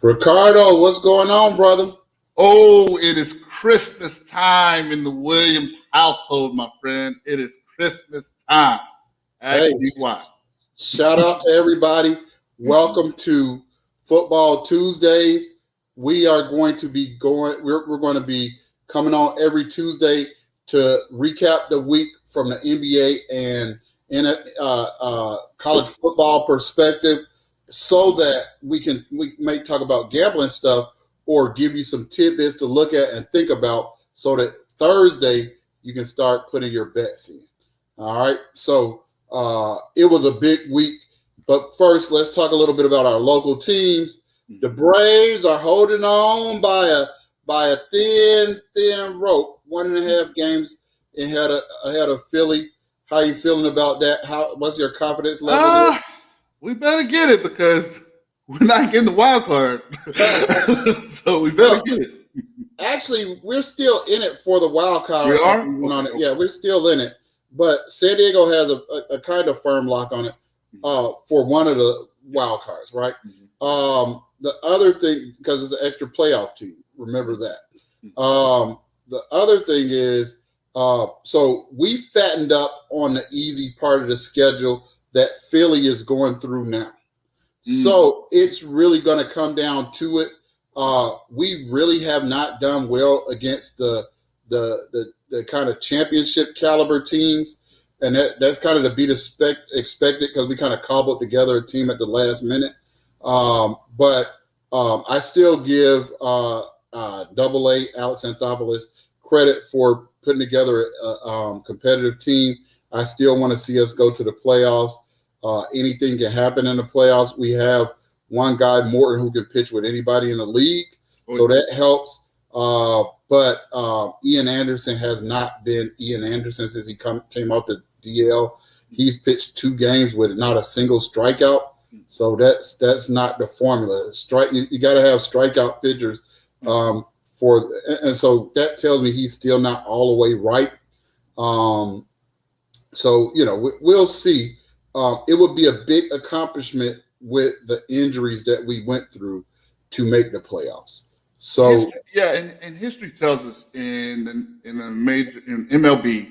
Ricardo, what's going on, brother? Oh, it is Christmas time in the Williams household, my friend. It is Christmas time. Hey, Ask me why. shout out to everybody. Welcome to Football Tuesdays. We are going to be going. We're going to be coming on every Tuesday to recap the week from the NBA and in a college football perspective, so that we may talk about gambling stuff or give you some tidbits to look at and think about, so that Thursday you can start putting your bets in. All right. So it was a big week, but first let's talk a little bit about our local teams. The Braves are holding on by a thin rope, 1.5 games ahead of Philly. How you feeling about that? What's your confidence level? We better get it because we're not getting the wild card. So we better get it. Actually, we're still in it for the wild card. We are? On it. Yeah, we're still in it. But San Diego has a kind of firm lock on it for one of the wild cards, right? The other thing, because it's an extra playoff team, remember that. The other thing is, so we fattened up on the easy part of the schedule that Philly is going through now. So it's really going to come down to it. We really have not done well against the kind of championship caliber teams, and that's kind of to be expected because we kind of cobbled together a team at the last minute. But I still give AA Alex Anthopoulos credit for putting together a competitive team. I still want to see us go to the playoffs. Anything can happen in the playoffs. We have one guy, Morton, who can pitch with anybody in the league, so that helps. But Ian Anderson has not been Ian Anderson since he came off the DL. He's pitched 2 games with not a single strikeout, so that's not the formula. You got to have strikeout pitchers and so that tells me he's still not all the way right. So we'll see. It would be a big accomplishment with the injuries that we went through to make the playoffs. So and history tells us in MLB,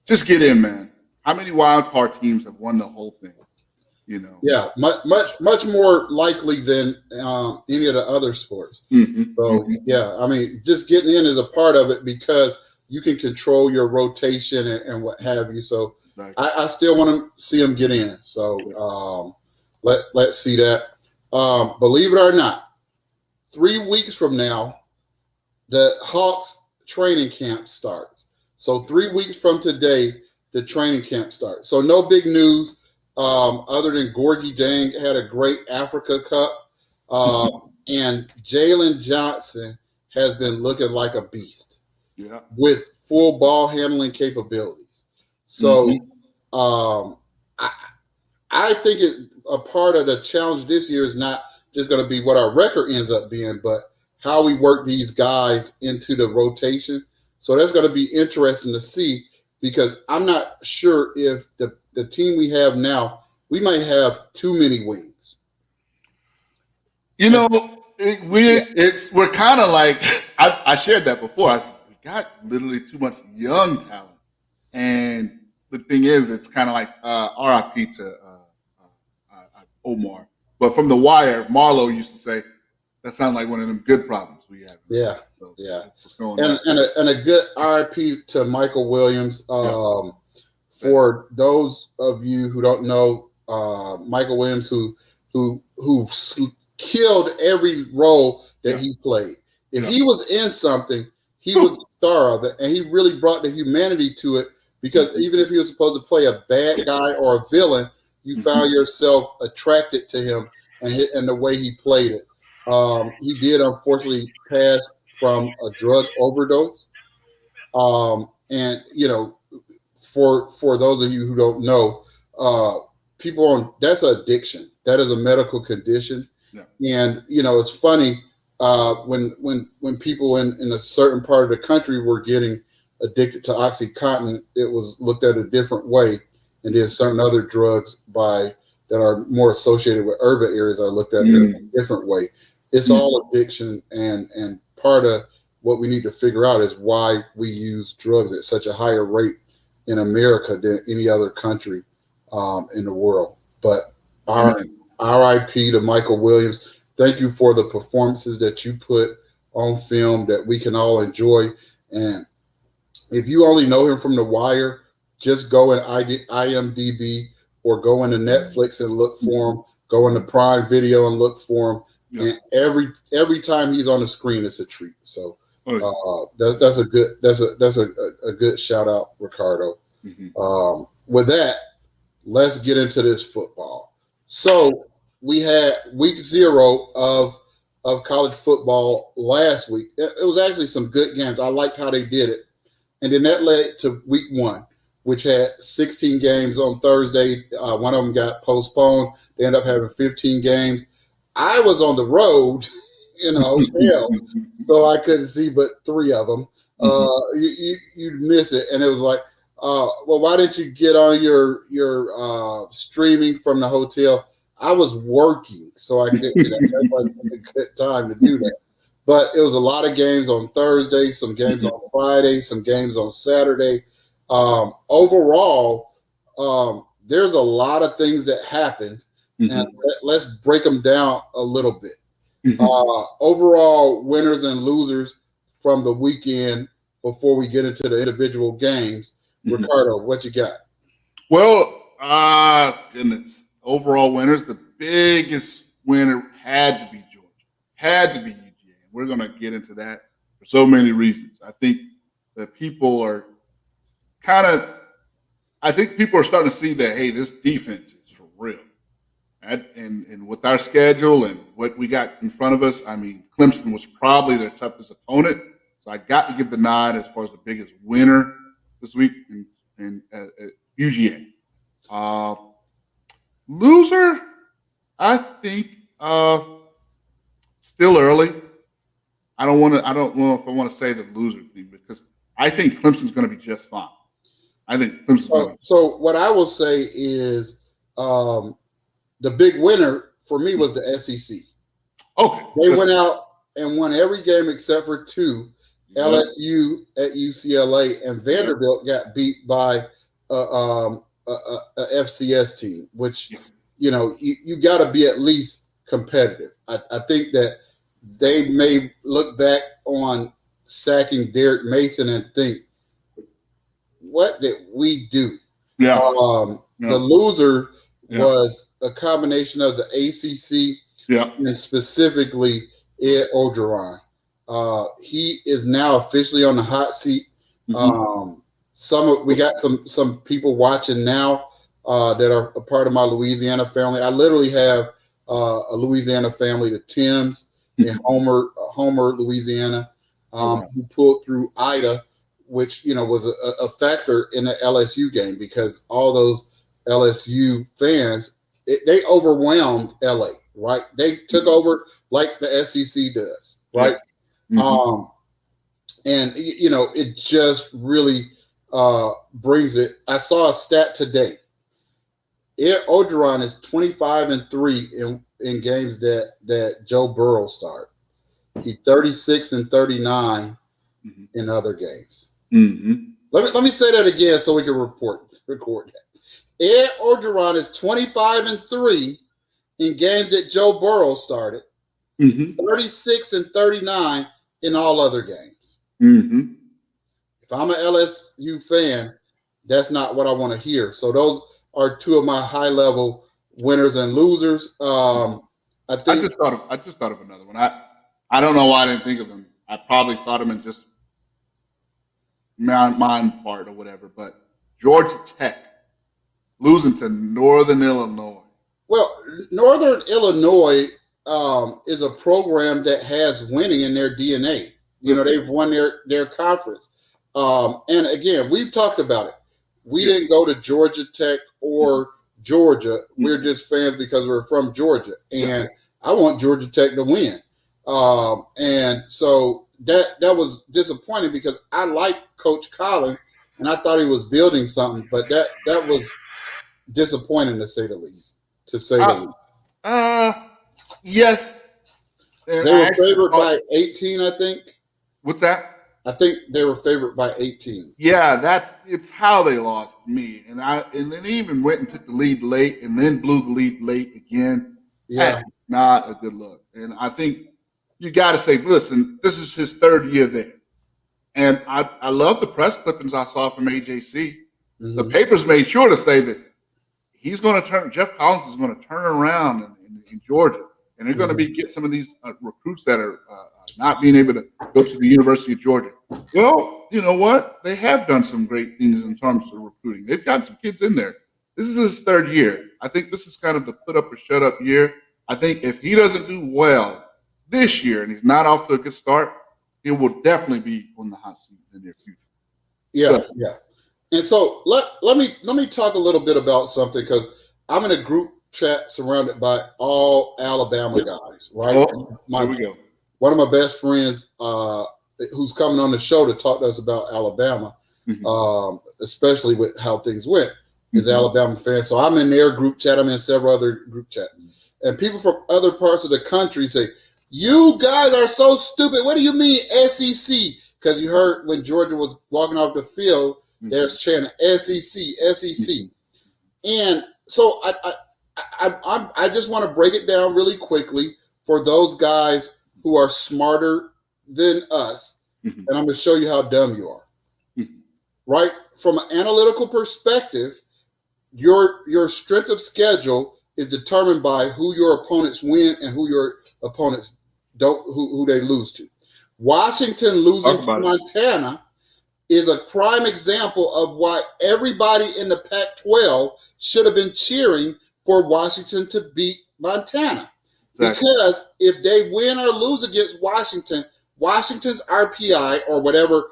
just get in, man. How many wild card teams have won the whole thing? Yeah, much more likely than any of the other sports. So yeah, I mean, just getting in is a part of it because you can control your rotation and what have you. So I still want to see them get in. So let's see that. Believe it or not, 3 weeks from now, the Hawks training camp starts. So 3 weeks from today, the training camp starts. So no big news other than Gorgie Dang had a great Africa Cup. And Jalen Johnson has been looking like a beast with full ball handling capabilities. So I think a part of the challenge this year is not just going to be what our record ends up being, but how we work these guys into the rotation. So that's going to be interesting to see, because I'm not sure if the team we have now, we might have too many wings. We're kind of like, I shared that before. We got literally too much young talent. And the thing is, it's kind of like RIP to Omar. But from The Wire, Marlo used to say, that sounds like one of them good problems we have. Yeah, so what's going on. And a good RIP to Michael Williams. For those of you who don't know, Michael Williams, who killed every role that he played. If he was in something, he was the star of it, and he really brought the humanity to it, because even if he was supposed to play a bad guy or a villain, you found yourself attracted to him and the way he played it. He did unfortunately pass from a drug overdose. And for those of you who don't know, that's an addiction. That is a medical condition. Yeah. And it's funny when people in a certain part of the country were getting addicted to OxyContin, it was looked at a different way, and then certain other drugs that are more associated with urban areas are looked at in a different way. It's all addiction, and part of what we need to figure out is why we use drugs at such a higher rate in America than any other country in the world. But RIP to Michael Williams. Thank you for the performances that you put on film that we can all enjoy. And if you only know him from The Wire, just go in IMDb or go into Netflix and look for him. Go into Prime Video and look for him. Yeah. And every time he's on the screen, it's a treat. So that's a good shout out, Ricardo. Mm-hmm. With that, let's get into this football. So we had week 0 of college football last week. It was actually some good games. I liked how they did it. And then that led to week 1, which had 16 games on Thursday. One of them got postponed. They ended up having 15 games. I was on the road in a hotel, so I couldn't see but 3 of them. You'd miss it. And it was like, well, why didn't you get on your streaming from the hotel? I was working, so I couldn't. That wasn't a good time to do that. But it was a lot of games on Thursday, some games on Friday, some games on Saturday. Overall, there's a lot of things that happened, and let's break them down a little bit. Overall, winners and losers from the weekend before we get into the individual games. Ricardo, what you got? Well, goodness. Overall winners, the biggest winner had to be Georgia, had to be UGA. We're going to get into that for so many reasons. I think that people are starting to see that, hey, this defense is for real. And with our schedule and what we got in front of us, I mean, Clemson was probably their toughest opponent. So I got to give the nod as far as the biggest winner this week in UGA. Loser, I think still early. I don't know if I want to say the loser thing because I think Clemson's going to be just fine. I think Clemson's So what I will say is the big winner for me was the SEC. Okay. They went out and won every game except for 2. LSU at UCLA, and Vanderbilt got beat by a FCS team, which, you got to be at least competitive. I think that they may look back on sacking Derek Mason and think, what did we do? Yeah. The loser was a combination of the ACC and specifically Ed Orgeron. He is now officially on the hot seat. We got some people watching now that are a part of my Louisiana family. I literally have a Louisiana family, the Tims in Homer, Louisiana, who pulled through Ida, which was a factor in the LSU game because all those LSU fans they overwhelmed LA, right? They took over like the SEC does, right? And it just really brings it. I saw a stat today. Ed Orgeron is 25-3 in games that Joe Burrow started. He's 36-39 in other games. Let me say that again so we can record that. Ed Orgeron is 25-3 in games that Joe Burrow started. 36-39 in all other games. If I'm an LSU fan, that's not what I want to hear. So those are 2 of my high-level winners and losers. I just thought of another one. I don't know why I didn't think of them. I probably thought of them in just mind part or whatever. But Georgia Tech losing to Northern Illinois. Well, Northern Illinois is a program that has winning in their DNA. They've won their conference. And again, we've talked about it. We didn't go to Georgia Tech or Georgia. We're just fans because we're from Georgia. And I want Georgia Tech to win. And so that was disappointing because I like Coach Collins and I thought he was building something, but that was disappointing to say the least. Yes. And They I were actually favored thought, by 18, I think. what's that? I think they were favored by 18. Yeah, it's how they lost to me. And then even went and took the lead late and then blew the lead late again. Yeah. That's not a good look. And I think you got to say, listen, this is his third year there. And I love the press clippings I saw from AJC. The Mm-hmm. papers made sure to say that Jeff Collins is going to turn around in Georgia. And they're going to get some of these recruits that are not being able to go to the University of Georgia. Well, you know what? They have done some great things in terms of recruiting. They've got some kids in there. This is his third year. I think this is kind of the put up or shut up year. I think if he doesn't do well this year and he's not off to a good start, he will definitely be on the hot seat in the near future. Yeah, yeah. And so let me talk a little bit about something, because I'm in a group chat surrounded by all Alabama guys, right? Oh, here we go. One of my best friends, who's coming on the show to talk to us about Alabama, especially with how things went, is Alabama fan. So I'm in their group chat. I'm in several other group chats, and people from other parts of the country say, "You guys are so stupid. What do you mean SEC?" Because you heard when Georgia was walking off the field, there's chanting SEC, SEC, and so I just want to break it down really quickly for those guys who are smarter than us, and I'm going to show you how dumb you are. Right? From an analytical perspective, your strength of schedule is determined by who your opponents win and who your opponents don't, who they lose to. Washington losing to Montana is a prime example of why everybody in the Pac-12 should have been cheering for Washington to beat Montana. Exactly. Because if they win or lose against Washington, Washington's RPI or whatever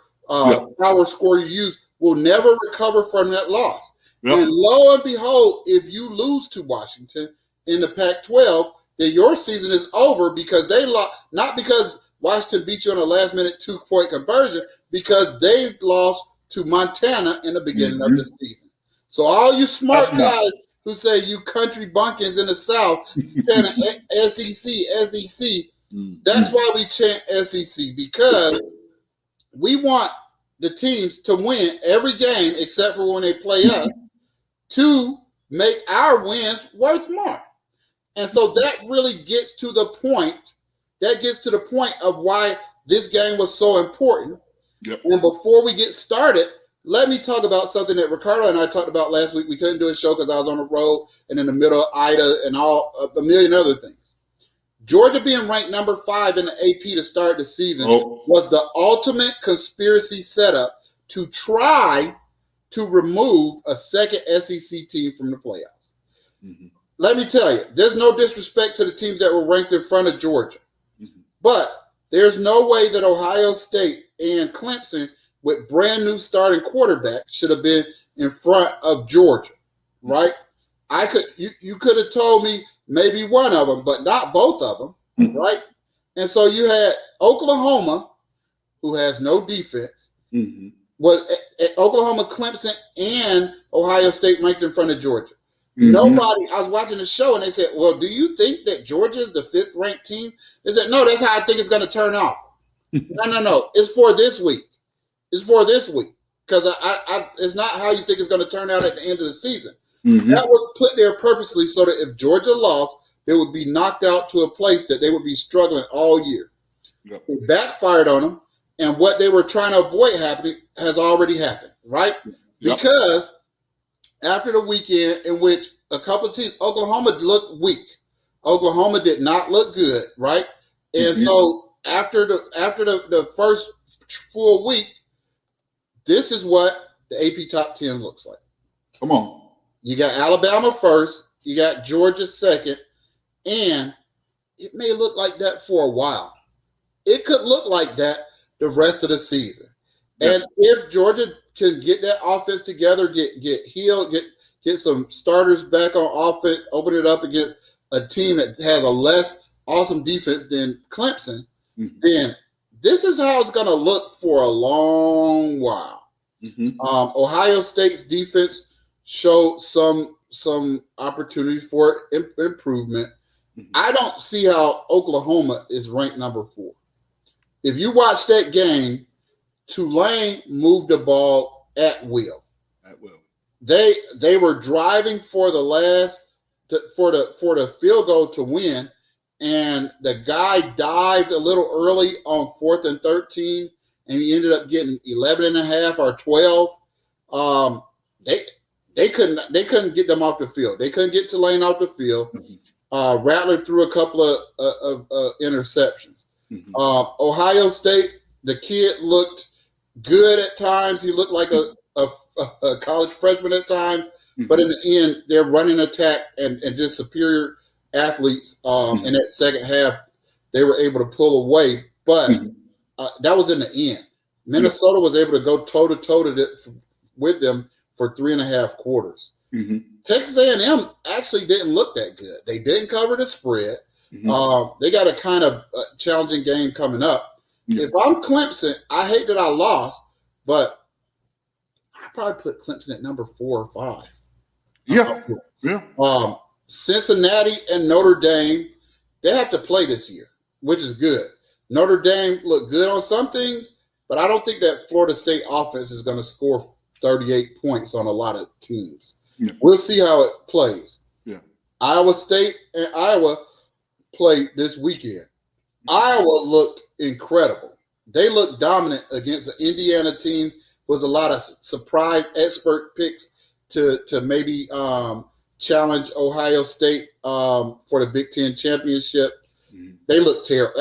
power score you use will never recover from that loss. Yep. And lo and behold, if you lose to Washington in the Pac-12, then your season is over, because they lost, not because Washington beat you on a last-minute 2-point conversion, because they lost to Montana in the beginning of the season. So all you smart guys who say you country bumpkins in the South chant SEC, SEC, that's why we chant SEC, because we want the teams to win every game except for when they play us to make our wins worth more. And so that really gets to the point. That gets to the point of why this game was so important. Yep. And before we get started, let me talk about something that Ricardo and I talked about last week. We couldn't do a show because I was on the road and in the middle of Ida and a million other things. Georgia being ranked number 5 in the AP to start the season was the ultimate conspiracy setup to try to remove a second SEC team from the playoffs. Let me tell you, there's no disrespect to the teams that were ranked in front of Georgia. But there's no way that Ohio State and Clemson, with brand new starting quarterback, should have been in front of Georgia, right? You could have told me maybe one of them, but not both of them, right? And so you had Oklahoma, who has no defense, was Oklahoma, Clemson, and Ohio State ranked in front of Georgia. Nobody, I was watching the show and they said, well, do you think that Georgia is the 5th ranked team? They said, no, that's how I think it's going to turn out. No. It's for this week. It's for this week. Because it's not how you think it's going to turn out at the end of the season. That was put there purposely so that if Georgia lost, they would be knocked out to a place that they would be struggling all year. It backfired on them. And what they were trying to avoid happening has already happened, right? Because after the weekend in which a couple of teams, Oklahoma looked weak. Oklahoma did not look good, right? And so after the first full week, this is what the AP Top 10 looks like. Come on. You got Alabama first, you got Georgia second, and it may look like that for a while. It could look like that the rest of the season. And if Georgia can get that offense together, get healed, get some starters back on offense, open it up against a team that has a less awesome defense than Clemson, then this is how it's going to look for a long while. Ohio State's defense showed some opportunities for improvement. I don't see how Oklahoma is ranked number 4. If you watch that game, Tulane moved the ball at will. At will. They were driving for the for the field goal to win, and the guy dived a little early on 4th and 13, and he ended up getting 11 and a half or 12. They couldn't get them off the field. They couldn't get Tulane off the field. Rattler threw a couple of interceptions. Ohio State, the kid looked good at times. He looked like a college freshman at times, but in the end, they're running attack and just superior athletes. In that second half, they were able to pull away, but that was in the end. Minnesota was able to go toe-to-toe with them for 3.5 quarters. Texas A&M actually didn't look that good. They didn't cover the spread. They got a kind of challenging game coming up. If I'm Clemson, I hate that I lost, but I probably put Clemson at number 4 or 5. Cincinnati and Notre Dame, they have to play this year, which is good. Notre Dame looked good on some things, but I don't think that Florida State offense is going to score 38 points on a lot of teams. We'll see how it plays. Iowa State and Iowa played this weekend. Iowa looked incredible. They looked dominant against the Indiana team. Was a lot of surprise expert picks to maybe challenge Ohio State for the Big Ten championship. They look terrible.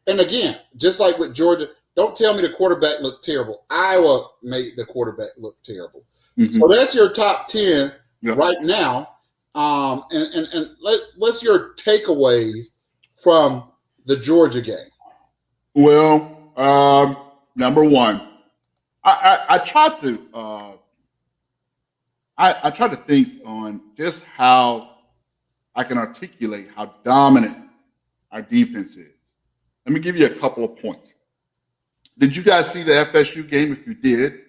And again, just like with Georgia, don't tell me the quarterback looked terrible. Iowa made the quarterback look terrible. So that's your top 10 right now. What's your takeaways from the Georgia game? Well, number one, I tried to I try to think on just how I can articulate how dominant our defense is. Let me give you a couple of points. Did you guys see the FSU game? If you did,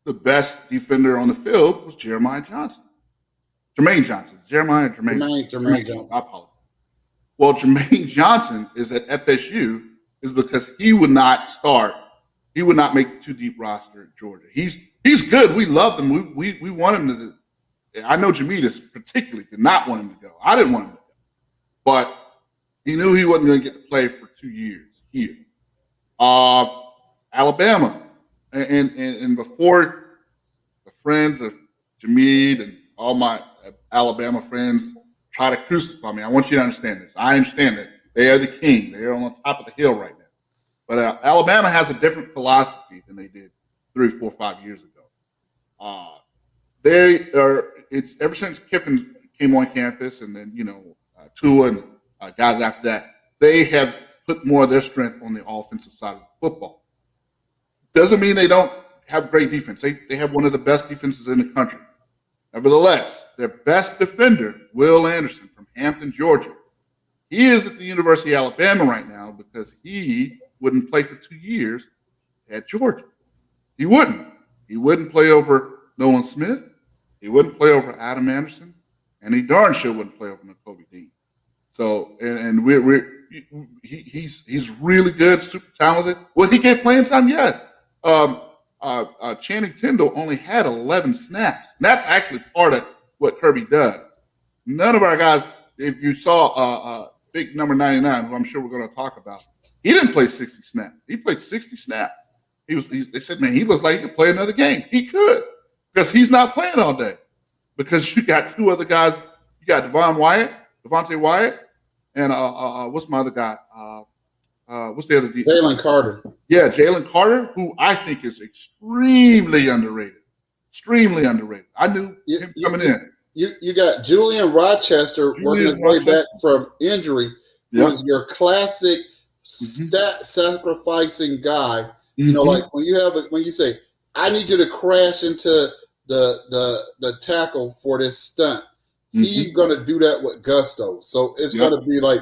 the best defender on the field was Jermaine Johnson. Jermaine Johnson. I apologize. Well, Jermaine Johnson is at FSU is because he would not start. He would not make the 2-deep roster at Georgia. He's good. We love him. We want him to. I know Jameis particularly did not want him to go. I didn't want him to go, but he knew he wasn't going to get to play for 2 years here. Alabama, and before the friends of Jameed and all my Alabama friends try to crucify me, I want you to understand this. I understand that they are the king. They are on the top of the hill right now. But Alabama has a different philosophy than they did 3, 4, 5 years ago. It's ever since Kiffin came on campus, and then Tua and guys after that, they have put more of their strength on the offensive side of the football. Doesn't mean they don't have great defense. They have one of the best defenses in the country. Nevertheless, their best defender, Will Anderson from Hampton, Georgia, he is at the University of Alabama right now because he wouldn't play for 2 years at Georgia. He wouldn't. He wouldn't play over Nolan Smith. He wouldn't play over Adam Anderson, and he darn sure wouldn't play over Nakobe Dean. So, he's really good, super talented. Will he get playing time? Yes. Channing Tindall only had 11 snaps. And that's actually part of what Kirby does. None of our guys, if you saw big number 99, who I'm sure we're going to talk about, he didn't play 60 snaps. He played 60 snaps. They said, man, he looks like he could play another game. He could, because he's not playing all day. Because you got 2 other guys. You got Devontae Wyatt, and what's my other guy? What's the other defense? Jalen Carter. Yeah, Jalen Carter, who I think is extremely underrated. Extremely underrated. I knew him coming in. You got Julian Rochester working his way back from injury. Who is your classic stat sacrificing guy. Like when you say, I need you to crash into the tackle for this stunt. He's going to do that with gusto. So it's going to be like,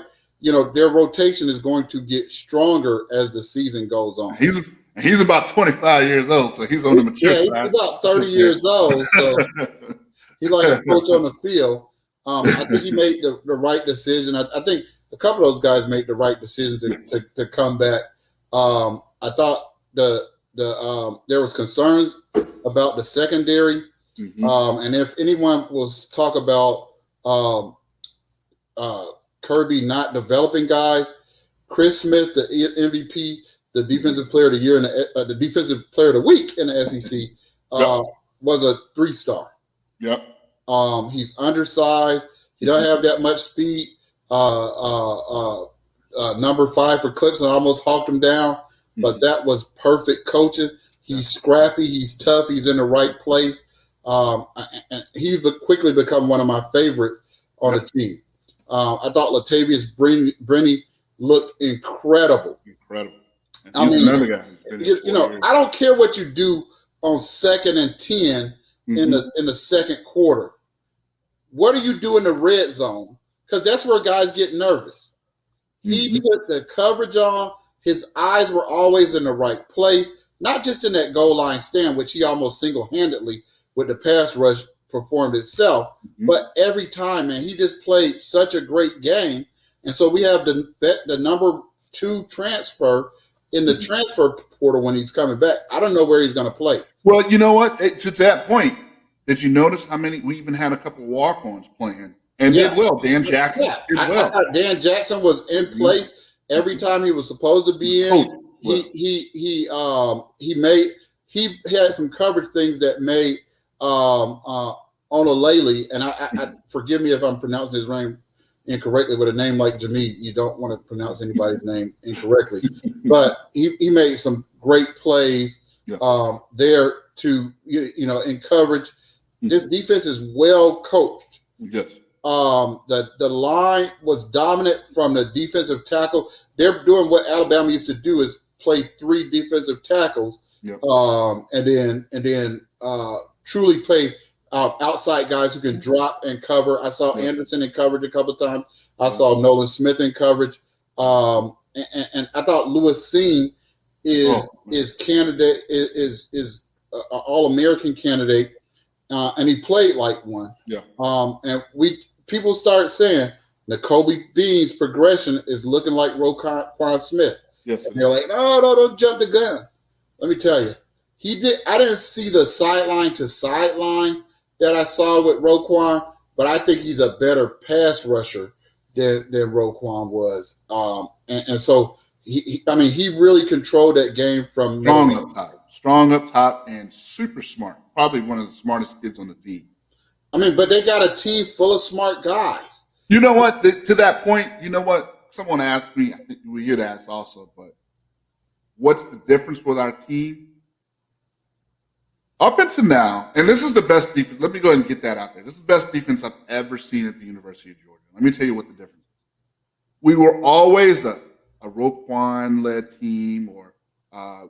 their rotation is going to get stronger as the season goes on. He's about 25 years old, so he's on the mature side. He's about 30 years old, so he's like a coach on the field. I think he made the right decision. I think a couple of those guys made the right decision to come back. I thought there was concerns about the secondary, and if anyone was talk about Kirby not developing guys, Chris Smith, the MVP, the defensive player of the year, and the defensive player of the week in the SEC, was a 3-star. Yep. He's undersized. He don't have that much speed. Number 5 for Clemson almost hawked him down, but that was perfect coaching. He's scrappy. He's tough. He's in the right place. And he quickly become one of my favorites on the team. I thought Latavius Brenny looked incredible. Incredible. And I mean, another guy. I don't care what you do on 2nd and 10 in the second quarter. What do you do in the red zone? Because that's where guys get nervous. He put the coverage on. His eyes were always in the right place, not just in that goal line stand, which he almost single-handedly with the pass rush performed itself, but every time, man, he just played such a great game. And so we have the number 2 transfer in the transfer portal when he's coming back. I don't know where he's going to play. Well, you know what? To that point, did you notice how many? We even had a couple walk-ons playing and did well. Dan Jackson did well. I thought Dan Jackson was in place every time he was supposed to be in. He had some coverage things that made Olalele, and I forgive me if I'm pronouncing his name incorrectly. With a name like Jameed, you don't want to pronounce anybody's name incorrectly. But he made some great plays there to in coverage. This defense is well coached. Yes. The line was dominant from the defensive tackle. They're doing what Alabama used to do, is play 3 defensive tackles, and then truly play outside guys who can drop and cover. I saw Anderson in coverage a couple of times. I saw Nolan Smith in coverage, and I thought Lewis Seen is candidate is an All-American candidate. And he played like one. Yeah. And people start saying Nakobe Dean's progression is looking like Roquan Smith. Yes. And they're like, no, don't jump the gun. Let me tell you, I didn't see the sideline to sideline that I saw with Roquan, but I think he's a better pass rusher than Roquan was. And so he really controlled that game from strong up top and super smart. Probably one of the smartest kids on the team. But they got a team full of smart guys. You know what? To that point, you know what? Someone asked me, I think you'd ask also, but what's the difference with our team? Up until now, and this is the best defense. Let me go ahead and get that out there. This is the best defense I've ever seen at the University of Georgia. Let me tell you what the difference is. We were always a Roquan-led team, or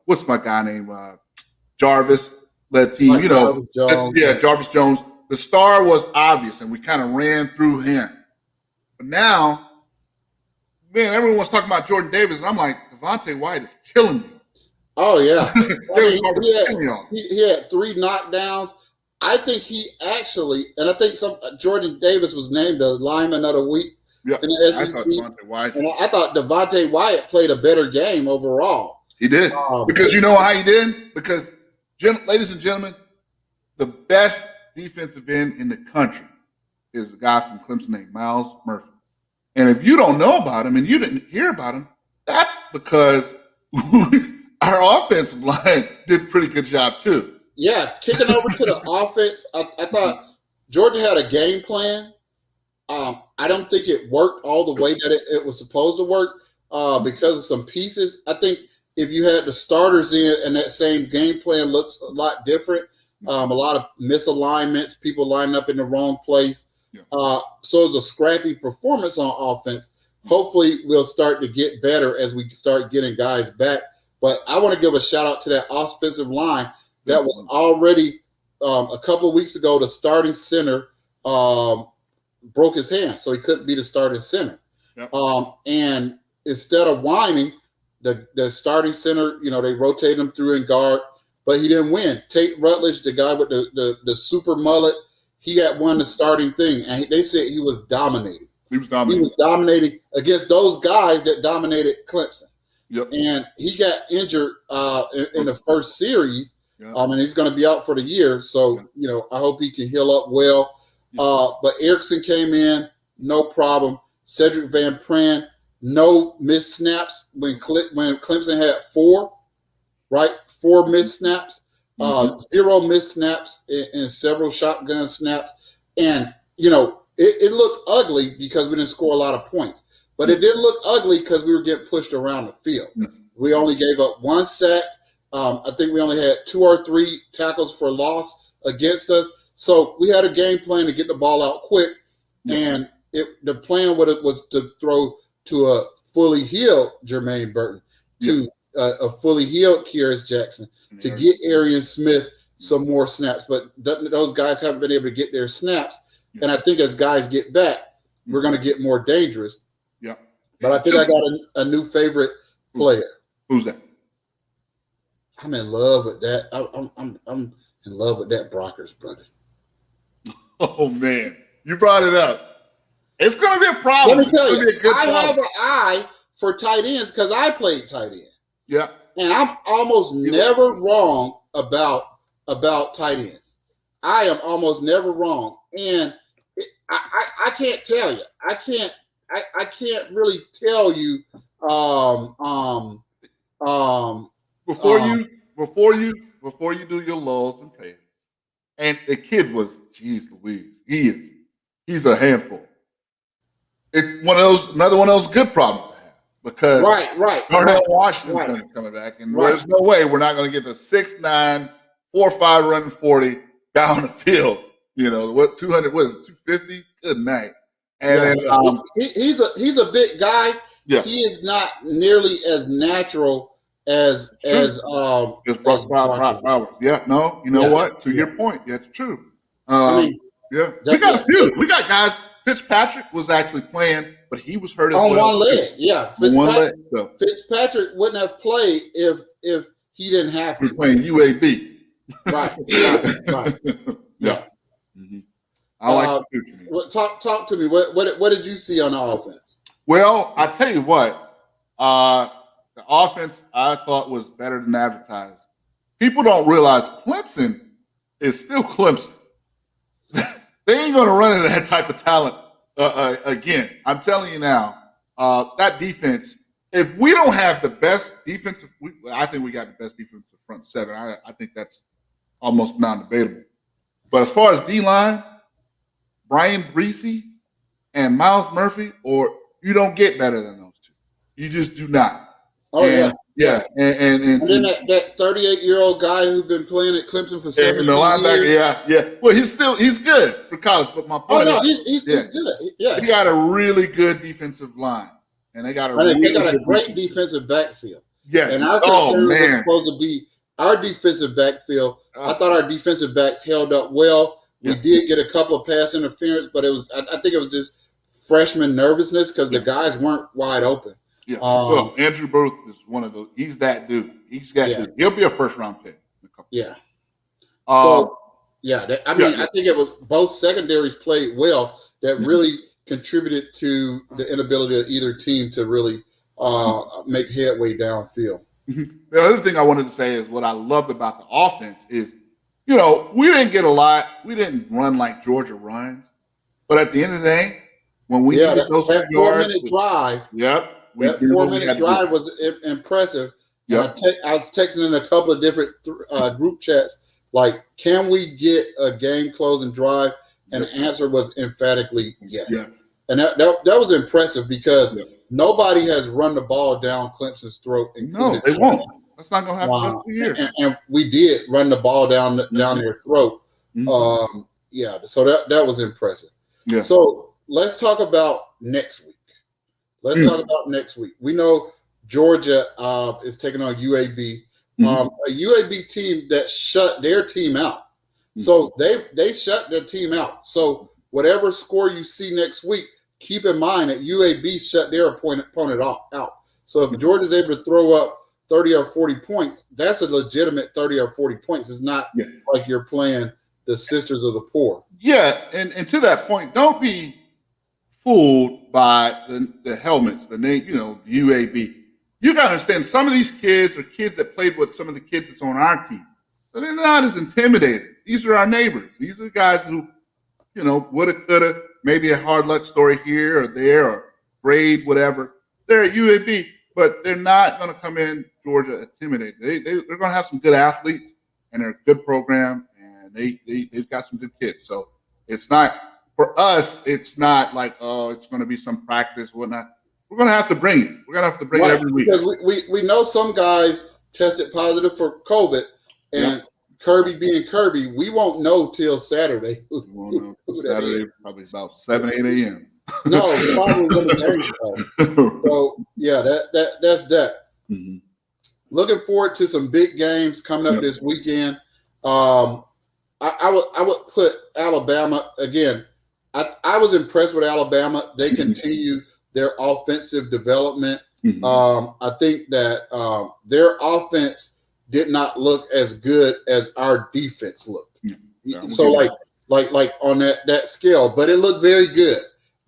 what's my guy name? Jarvis-led team. Jarvis Jones. The star was obvious, and we kind of ran through him. But now, man, everyone was talking about Jordan Davis, and I'm like, Devontae White is killing me. Oh, yeah. He had 3 knockdowns. I think he actually, and I think Jordan Davis was named the lineman of the week in the SEC. I thought Devontae Wyatt played a better game overall. He did. Because you know how he did? Because, ladies and gentlemen, the best defensive end in the country is a guy from Clemson named Miles Murphy. And if you don't know about him and you didn't hear about him, that's because our offensive line did a pretty good job too. Yeah, kicking over to the offense, I thought Georgia had a game plan. I don't think it worked all the way that it was supposed to work because of some pieces. I think if you had the starters in and that same game plan looks a lot different, a lot of misalignments, people lining up in the wrong place. Yeah. So it's a scrappy performance on offense. Hopefully we'll start to get better as we start getting guys back. But I want to give a shout out to that offensive line that was already a couple of weeks ago. The starting center broke his hand, so he couldn't be the starting center. Yep. And instead of whining, the starting center, they rotated him through in guard, but he didn't win. Tate Rutledge, the guy with the super mullet, he had won the starting thing, and they said he was dominating. He was dominating. He was dominating against those guys that dominated Clemson. Yep. And he got injured in the first series, and he's going to be out for the year. So, I hope he can heal up well. But Erickson came in, no problem. Cedric Van Pran, no missed snaps when Clemson had 4, right? 4 missed snaps, 0 missed snaps in several shotgun snaps. And, it looked ugly because we didn't score a lot of points. But it didn't look ugly because we were getting pushed around the field. We only gave up 1 sack. I think we only had 2 or 3 tackles for loss against us. So we had a game plan to get the ball out quick. And the plan was to throw to a fully healed Jermaine Burton, to a fully healed Kyrus Jackson, to get Arian Smith some more snaps. But those guys haven't been able to get their snaps. And I think as guys get back, we're going to get more dangerous. Yeah. But I think I got a new favorite player. Who's that? I'm in love with that. I'm in love with that Brockers brother. Oh, man. You brought it up. It's going to be a problem. Let me tell you, I have an eye for tight ends because I played tight end. Yeah. And I'm almost never wrong about tight ends. I am almost never wrong. And I can't tell you. I can't really tell you before you do your lulls and pads. And the kid was, geez Louise, he's a handful. It's another one of those good problems to have because Darnell Washington's going to be coming back, and there's no way we're not going to get the 6'9", 4'5" running 40 down the field. What 200? What is it? 250? Good night. And then he's a big guy. Yeah. He is not nearly as natural as Brock Roberts. Yeah, no, you know what? To your point, that's true. We got a few. We got guys. Fitzpatrick was actually playing, but he was hurt on one leg. Yeah, Fitzpatrick wouldn't have played if he didn't have to. He was playing UAB. Right. Yeah. Mm-hmm. I like talk to me. What did you see on the offense? Well, I tell you what, the offense I thought was better than advertised. People don't realize Clemson is still Clemson. They ain't going to run into that type of talent again. I'm telling you now, that defense, if we don't have the best defensive, I think we got the best defensive front seven. I think that's almost non-debatable. But as far as D-line, Brian Breesy and Miles Murphy, or you don't get better than those two. You just do not. Oh, yeah. And then that 38-year-old guy who's been playing at Clemson for 7 years. Yeah. Well, he's good for college, but my point he's good. Yeah. They got a really good defensive line. And they got a great defensive backfield. Yeah. And our concern was supposed to be our defensive backfield. I thought our defensive backs held up well. We did get a couple of pass interference, but I think it was just freshman nervousness because the guys weren't wide open. Yeah. Well, Andrew Booth is one of those. He's that dude. Dude. He'll be a first-round pick. Yeah. I think it was both secondaries played well that really contributed to the inability of either team to really make headway downfield. The other thing I wanted to say is what I loved about the offense is, we didn't get a lot. We didn't run like Georgia runs. But at the end of the day, when we get those 4-minute drive. Yep. That 4-minute drive was impressive. Yep. I was texting in a couple of different group chats, like, can we get a game-closing drive? And the answer was emphatically yes. And that was impressive because nobody has run the ball down Clemson's throat. No, they won't. That's not going to happen for years. And we did run the ball down their throat. Mm-hmm. So that was impressive. Yeah. So let's talk about next week. We know Georgia is taking on UAB, a UAB team that shut their team out. So they shut their team out. So whatever score you see next week, keep in mind that UAB shut their opponent out. So if Georgia's able to throw up 30 or 40 points, that's a legitimate 30 or 40 points. It's not like you're playing the sisters of the poor. Yeah, and to that point, don't be fooled by the helmets, the name, the UAB. You got to understand, some of these kids are kids that played with some of the kids that's on our team. So they're not as intimidated. These are our neighbors. These are the guys who, woulda, coulda, maybe a hard luck story here or there or grade, whatever. They're at UAB, but they're not going to come in Georgia intimidated. They're going to have some good athletes, and they're a good program, and they've got some good kids. So it's not, for us, it's not like, oh, it's going to be some practice, whatnot. We're going to have to bring it. We're going to have to bring it every week. Because we know some guys tested positive for COVID, and Kirby being Kirby, we won't know till Saturday. Saturday, probably about 7, 8 a.m. No, probably when the game starts. So, yeah, that's that. Mm-hmm. Looking forward to some big games coming up this weekend. I would put Alabama, again, I was impressed with Alabama. They continue their offensive development. Mm-hmm. I think that their offense did not look as good as our defense looked. Yeah. So like on that scale, but it looked very good.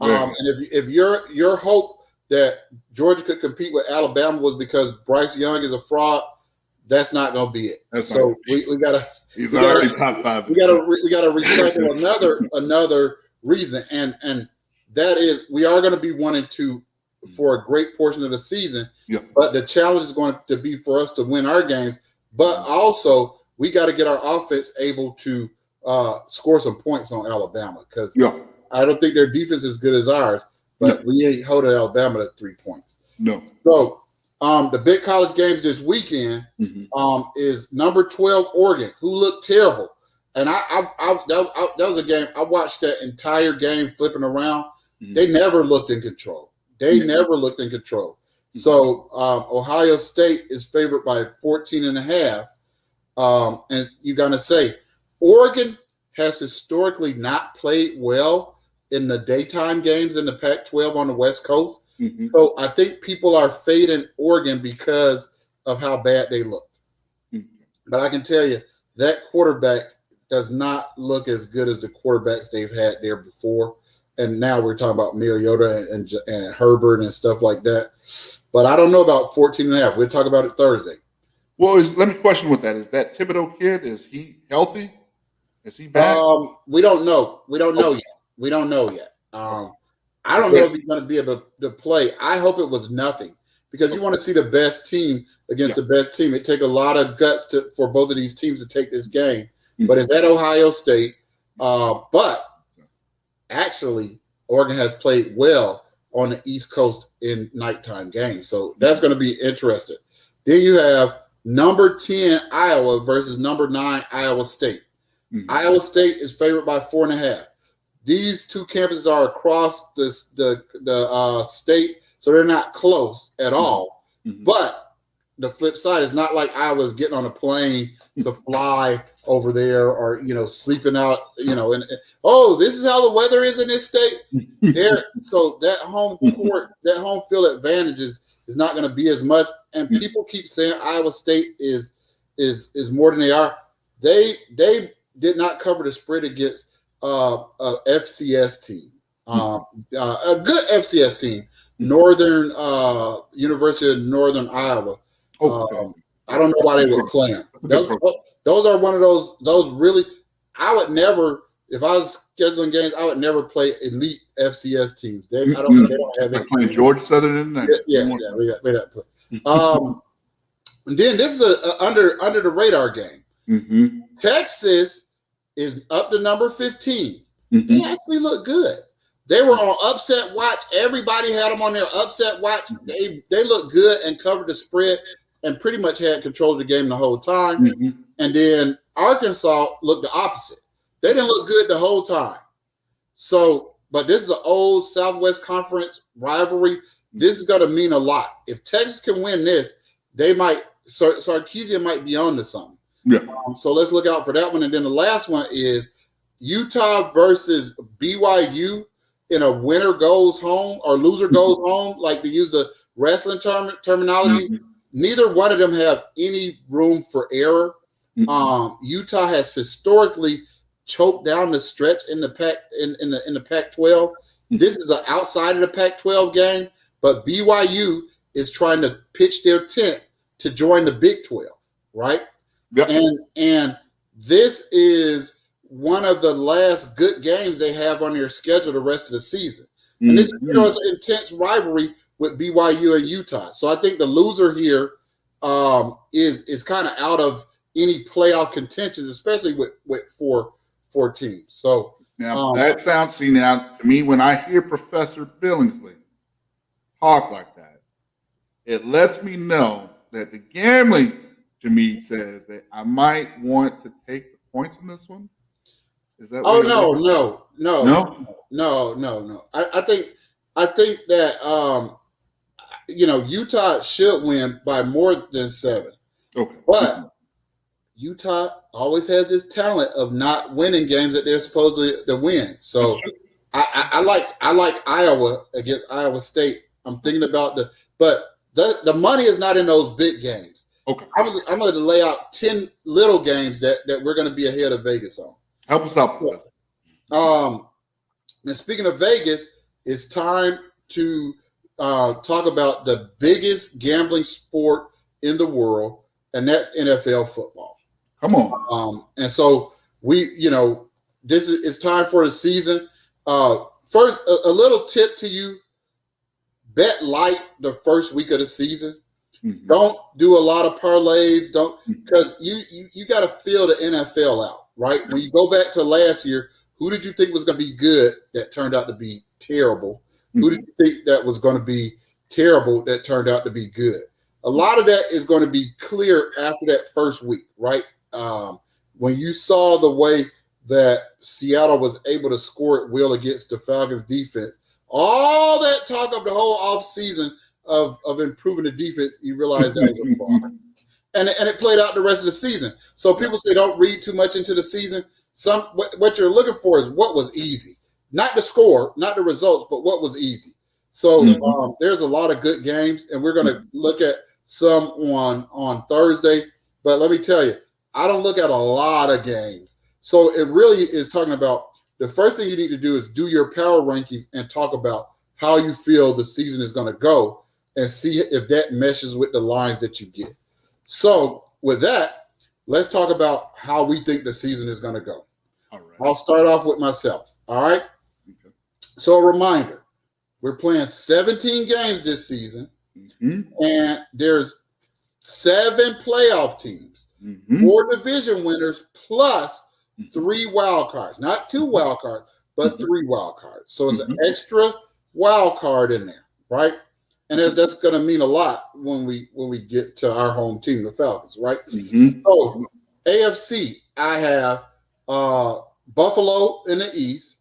And if your hope that Georgia could compete with Alabama was because Bryce Young is a fraud, that's not going to be it. So we gotta. He's already top 5. We gotta recycle another reason, and that is we are going to be 1-2 for a great portion of the season. Yeah. But the challenge is going to be for us to win our games. But also we got to get our offense able to score some points on Alabama, because I don't think their defense is as good as ours. But we ain't holding Alabama to 3 points. No. So the big college games this weekend is number 12 Oregon, who looked terrible. And that was a game I watched that entire game flipping around. Mm-hmm. They never looked in control. So Ohio State is favored by 14.5. And you're gonna say Oregon has historically not played well in the daytime games in the Pac-12 on the West Coast. Mm-hmm. So I think people are fading Oregon because of how bad they look. Mm-hmm. But I can tell you that quarterback does not look as good as the quarterbacks they've had there before. And now we're talking about Mariota and Herbert and stuff like that. But I don't know about 14.5. We'll talk about it Thursday. Well, let me question with that. Is that Thibodeau kid, is he healthy? Is he back? We don't know. We don't know yet. I don't know if he's going to be able to play. I hope it was nothing, because you want to see the best team against the best team. It takes a lot of guts for both of these teams to take this game. Mm-hmm. But it's at Ohio State. But actually, Oregon has played well on the East Coast in nighttime games. So that's going to be interesting. Then you have number 10 Iowa versus number 9 Iowa State. Mm-hmm. Iowa State is favored by 4.5. These two campuses are across the state, so they're not close at all. Mm-hmm. But the flip side is not like Iowa's getting on a plane to fly over there, or sleeping out, and this is how the weather is in this state. There, so that home court, that home field advantage is not going to be as much. And people keep saying Iowa State is more than they are. They did not cover the spread against a FCS team, a good FCS team, Northern University of Northern Iowa. I don't know why they were playing. Those are one of those really. I would never, if I was scheduling games, I would never play elite FCS teams. They don't have any. Playing Georgia Southern, we got play. And then this is a under the radar game. Mm-hmm. Texas is up to number 15. Mm-hmm. They actually look good. They were on upset watch. Everybody had them on their upset watch. They looked good and covered the spread and pretty much had control of the game the whole time. Mm-hmm. And then Arkansas looked the opposite. They didn't look good the whole time. So, but this is an old Southwest Conference rivalry. This is going to mean a lot. If Texas can win this, they might, Sarkisian might be on to something. Yeah. So let's look out for that one. And then the last one is Utah versus BYU in a winner goes home or loser goes home, like to use the wrestling terminology. Mm-hmm. Neither one of them have any room for error. Mm-hmm. Utah has historically choke down the stretch in the Pac-12. This is an outside of the Pac-12 game, but BYU is trying to pitch their tent to join the Big 12, right? Yep. And this is one of the last good games they have on their schedule the rest of the season. And this, is an intense rivalry with BYU and Utah. So I think the loser here is kind of out of any playoff contentions, especially with four teams. So now that sounds, to me, when I hear Professor Billingsley talk like that, it lets me know that the gambling, Jameed, says that I might want to take the points in this one. Is that? Oh no. I think that Utah should win by more than 7. Okay. But Utah always has this talent of not winning games that they're supposed to win. So I like Iowa against Iowa State. I'm thinking about the money is not in those big games. Okay. I'm going to lay out 10 little games that we're going to be ahead of Vegas on. Help us out. And speaking of Vegas, it's time to talk about the biggest gambling sport in the world, and that's NFL football. Come on. And so it's time for the season. First, a little tip to you: bet light the first week of the season. Mm-hmm. Don't do a lot of parlays. Because you got to feel the NFL out, right? When you go back to last year, who did you think was going to be good that turned out to be terrible? Who did you think that was going to be terrible that turned out to be good? A lot of that is going to be clear after that first week, right? When you saw the way that Seattle was able to score at will against the Falcons defense, all that talk of the whole offseason of improving the defense, you realize that was a fraud. And it played out the rest of the season. So people say don't read too much into the season. What you're looking for is what was easy. Not the score, not the results, but what was easy. So there's a lot of good games, and we're going to look at some on Thursday. But let me tell you, I don't look at a lot of games. So it really is talking about the first thing you need to do is do your power rankings and talk about how you feel the season is going to go and see if that meshes with the lines that you get. So with that, let's talk about how we think the season is going to go. All right. I'll start off with myself. All right. Okay. So a reminder, we're playing 17 games this season, and there's 7 playoff teams, 4 division winners, plus 3 wild cards. Not 2 wild cards, but 3 wild cards. So it's an extra wild card in there, right? And that's going to mean a lot when we get to our home team, the Falcons, right? So AFC, I have Buffalo in the East,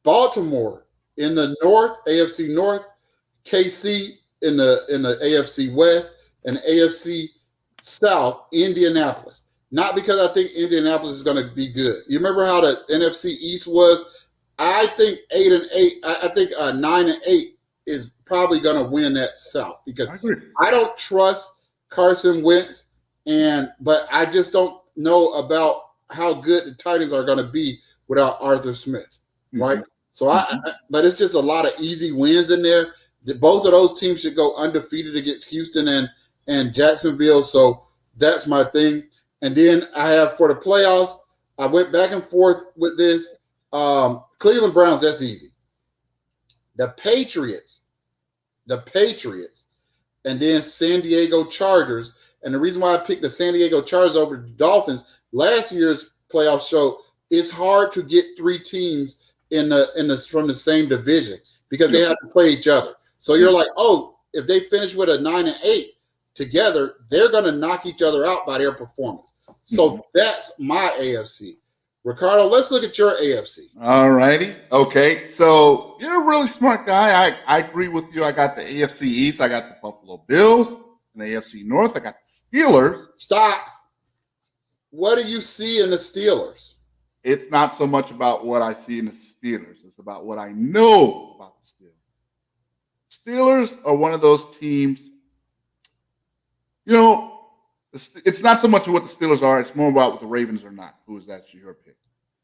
Baltimore in the North, AFC North, KC in the AFC West, and AFC South, Indianapolis. Not because I think Indianapolis is going to be good. You remember how the NFC East was? I think 8-8. I think 9-8 is probably going to win that South because I don't trust Carson Wentz, but I just don't know about how good the Titans are going to be without Arthur Smith, right? So but it's just a lot of easy wins in there. Both of those teams should go undefeated against Houston and Jacksonville. So that's my thing. And then I have for the playoffs, I went back and forth with this. Cleveland Browns, that's easy. The Patriots, and then San Diego Chargers. And the reason why I picked the San Diego Chargers over the Dolphins, last year's playoff show, it's hard to get 3 teams from the same division because they have to play each other. So you're like, oh, if they finish with a 9-8 together, they're going to knock each other out by their performance. So that's my AFC. Ricardo, let's look at your AFC. All righty. Okay. So you're a really smart guy. I agree with you. I got the AFC East. I got the Buffalo Bills. And the AFC North, I got the Steelers. Stop. What do you see in the Steelers? It's not so much about what I see in the Steelers. It's about what I know about the Steelers. Steelers are one of those teams, it's not so much what the Steelers are. It's more about what the Ravens are not. Who is that your pick?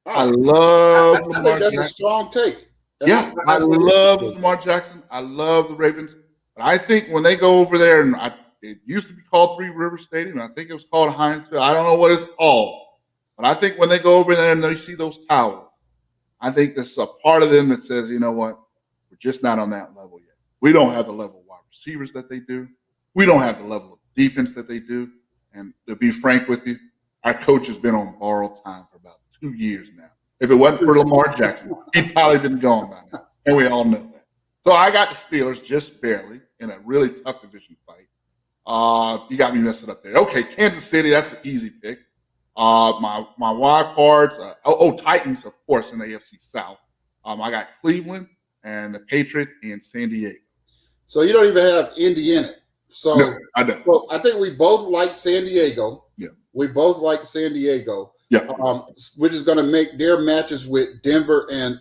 I right. love I Lamar think that's a Jackson. strong take. And Yeah, I love Lamar Jackson. I love the Ravens. But I think when they go over there, and it used to be called Three River Stadium. I think it was called Heinz Field. I don't know what it's called. But I think when they go over there and they see those towers, I think there's a part of them that says, you know what, we're just not on that level yet. We don't have the level of wide receivers that they do. We don't have the level of defense that they do. And to be frank with you, our coach has been on borrowed time for about 2 years now. If it wasn't for Lamar Jackson, he'd probably been gone by now. And we all know that. So I got the Steelers just barely in a really tough division fight. You got me messing up there. Okay, Kansas City, that's an easy pick. My wild cards, Titans, of course, in the AFC South. I got Cleveland and the Patriots in San Diego. So you don't even have Indy in it. So no, I don't. Well, I think we both like San Diego. Yeah. We both like San Diego. Yeah. Which is going to make their matches with Denver and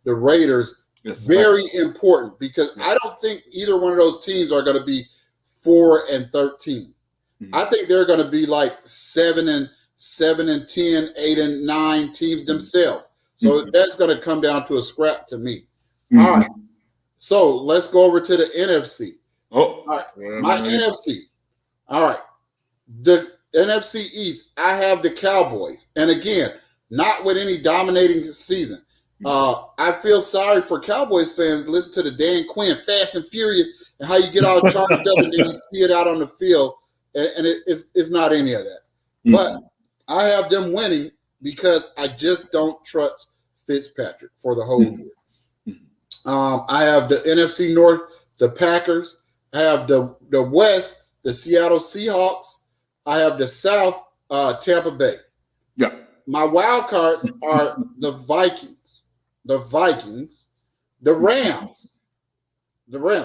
the Raiders very important, because I don't think either one of those teams are going to be 4-13. Mm-hmm. I think they're going to be like 7-10, 8-9 teams themselves. So that's going to come down to a scrap to me. All right. So let's go over to the NFC. All right. My NFC. All right. The NFC East, I have the Cowboys. And again, not with any dominating season. I feel sorry for Cowboys fans. Listen to the Dan Quinn, Fast and Furious, and how you get all charged up and then you see it out on the field. And it's not any of that. But I have them winning because I just don't trust Fitzpatrick for the whole year. I have the NFC North, the Packers. I have the West, the Seattle Seahawks. I have the South, Tampa Bay. Yeah. My wild cards are the Vikings, the Rams.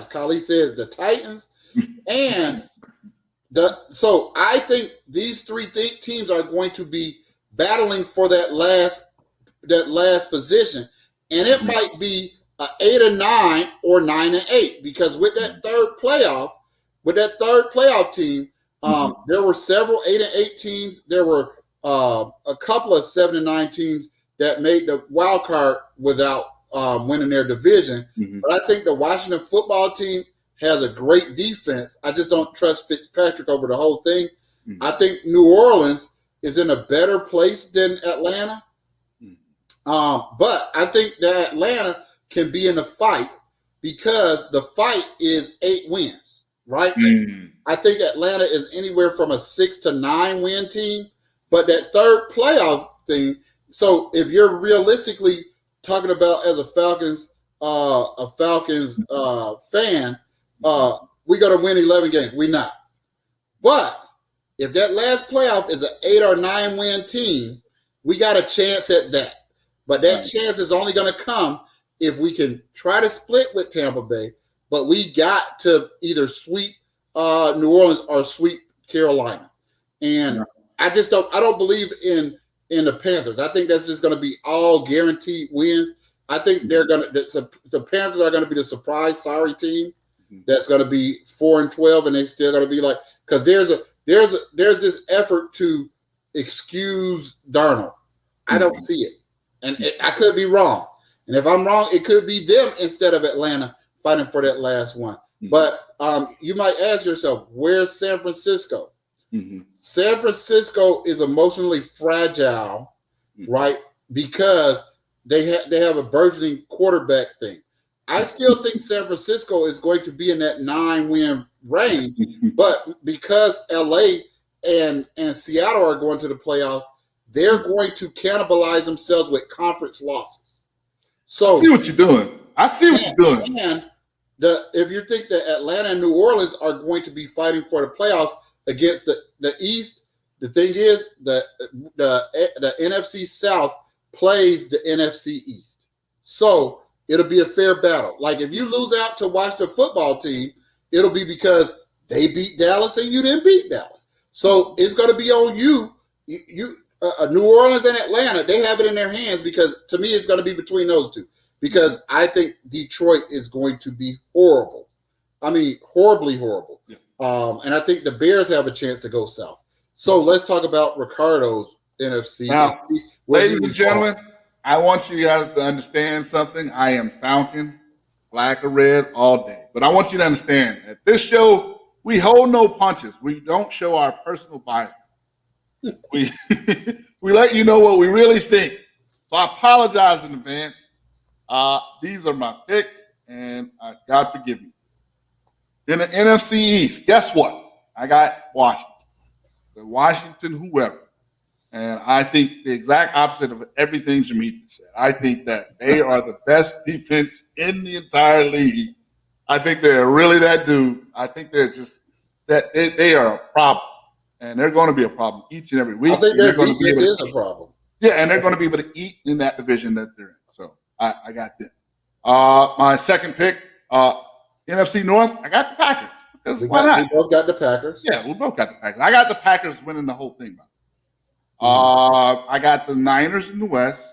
Kali says the Titans, and so I think these three teams are going to be battling for that last position, and it might be 8-9 or 9-8, because with that third playoff team, there were several 8-8 teams. There were a couple of 7-9 teams that made the wild card without winning their division. But I think the Washington football team has a great defense. I just don't trust Fitzpatrick over the whole thing. I think New Orleans is in a better place than Atlanta. But I think that Atlanta can be in the fight, because the fight is 8 wins, right? I think Atlanta is anywhere from a 6 to 9 win team, but that third playoff thing. So if you're realistically talking about as a Falcons fan, we're going to win 11 games. We're not. But if that last playoff is an 8 or 9 win team, we got a chance at that. But that chance is only going to come if we can try to split with Tampa Bay, but we got to either sweep New Orleans or sweep Carolina. And I don't believe in the Panthers. I think that's just going to be all guaranteed wins. I think the Panthers are going to be the surprise sorry team that's going to be 4-12, and they still going to be like, because there's this effort to excuse Darnold. I don't see it, and I could be wrong. And if I'm wrong, it could be them instead of Atlanta fighting for that last one. But you might ask yourself, where's San Francisco? San Francisco is emotionally fragile, right? Because they have a burgeoning quarterback thing. I still think San Francisco is going to be in that 9-win range, but because LA and Seattle are going to the playoffs, they're going to cannibalize themselves with conference losses. So I see what you're doing. And if you think that Atlanta and New Orleans are going to be fighting for the playoffs against the East, the thing is the NFC South plays the NFC East. So it'll be a fair battle. Like if you lose out to Washington football team, it'll be because they beat Dallas and you didn't beat Dallas. So it's going to be on you. New Orleans and Atlanta, they have it in their hands, because to me it's going to be between those two, because I think Detroit is going to be horrible. I mean, horribly horrible. And I think the Bears have a chance to go south. So let's talk about Ricardo's NFC. Now, Where do ladies you and gentlemen, I want you guys to understand something. I am Falcon, black or red all day. But I want you to understand at this show, we hold no punches. We don't show our personal bias. We we let you know what we really think. So I apologize in advance. These are my picks, and God forgive me. In the NFC East, guess what? I got Washington. The Washington whoever. And I think the exact opposite of everything Jameet said. I think that they are the best defense in the entire league. I think they're really that dude. I think they're just that they are a problem. And they're going to be a problem each and every week. I think their defense is a problem. Yeah, and they're going to be able to eat in that division that they're in. So I got them. My second pick, NFC North, I got the Packers. Because why not? We both got the Packers. Yeah, we both got the Packers. I got the Packers winning the whole thing. I got the Niners in the West.